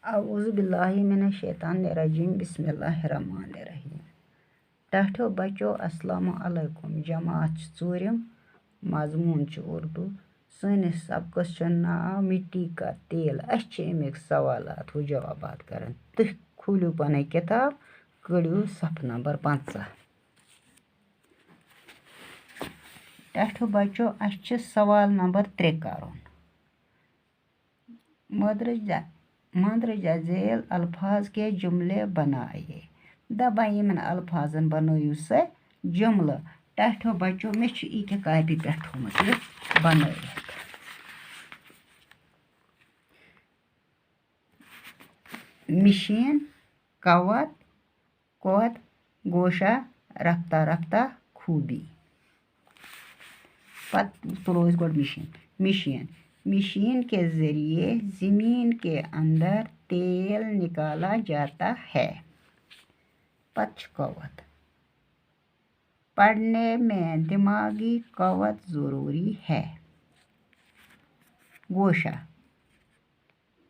اعوذ باللہ من الشیطان الرجیم بسم اللہ الرحمن الرحیم ٹاٹھو بچو السلام علیکم جماعت ژوٗرِم مضموٗن چھُ اردو سٲنِس سبقس چھُ ناو مٹی کا تیل أسۍ چھِ اَمِکۍ سوالات و جوابات کران تُہۍ کھوٗلِو پنٕنۍ کِتاب کٔڑِو صفہٕ نمبر 50 ٹاٹھو بچو اَسہِ چھُ سوال نمبر 3 کرُن مندرجہ ذیل الفاظ کے جملے بنائیے دپان یِمن الفاظن بنٲیِو سا جملہٕ ٹاٹھو بچو مےٚ چھُ ییٚکیٛاہ کاپی پٮ۪ٹھ تھوٚمُت یہِ بنٲیِتھ مشیٖن قوت گوشہ رفتہ رفتہ خوٗبی پتہٕ تُلو أسۍ گۄڈٕ مشین کے ذریعے زمین کے اندر تیل نکالا جاتا ہے پتہٕ چھُ قوت پڑھنے میں دماغی قوت ضروری ہے گوشہ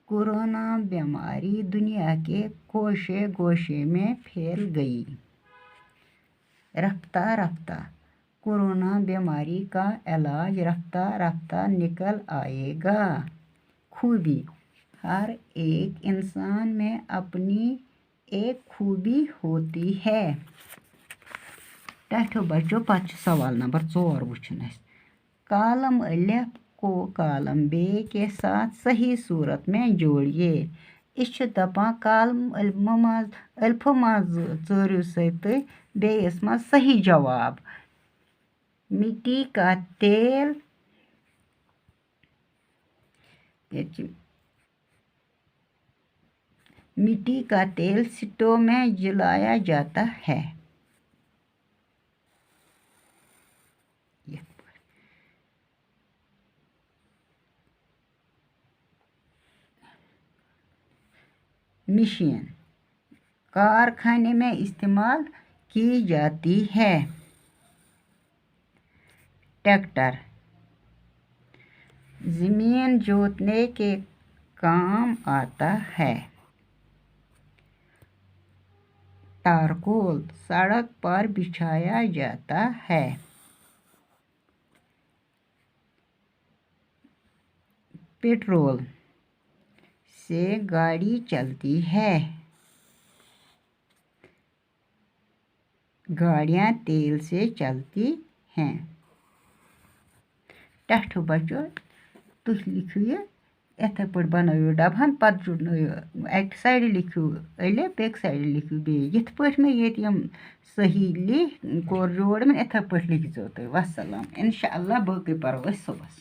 کورونا بیماری دنیا کے گوشے گوشے میں پھیل گئی رفتہ رفتہ کورونا بیماری کا علاج رفتہ رفتہ نکل آئے گا خوبی ہر ایک انسان میں اپنی ایک خوبی ہوتی ہے ٹاٹھو بچو پتہٕ چھُ سوال نمبر 4 وٕچھُن اَسہِ کالم الف کو کالم بے کے ساتھ صحیح صورت میں جوڑیے أسۍ چھِ دپان کالم الفہٕ منٛز ژٲرِو سا تُہۍ بیٚیِس منٛز صحیح جواب مٹی کا تیل مٹی کا تیل سٹو میں جلایا جاتا ہے مشین کارخانے میں استعمال کی جاتی ہے ٹریکٹر زمین جوتنے کے کام آتا ہے تارکول سڑک پر بچھایا جاتا ہے پیٹرول سے گاڑی چلتی ہے گاڑیاں تیل سے چلتی ہیں ٹاٹھو بچو تُہۍ لیکھِو یہِ یِتھَے پٲٹھۍ بنٲیِو ڈبہن پتہٕ جُڑنٲیِو اَکہِ سایڈٕ لیکھِو الف بیٚکہِ سایڈٕ لیکھِو بیٚیہِ یِتھ پٲٹھۍ مےٚ ییٚتہِ یِم صحیح لیکھۍ کوٚر جوڑ مےٚ یِتھَے پٲٹھۍ لیکھۍزیو تُہۍ وسلام انشاء اللہ باقٕے پرو أسۍ صُبحس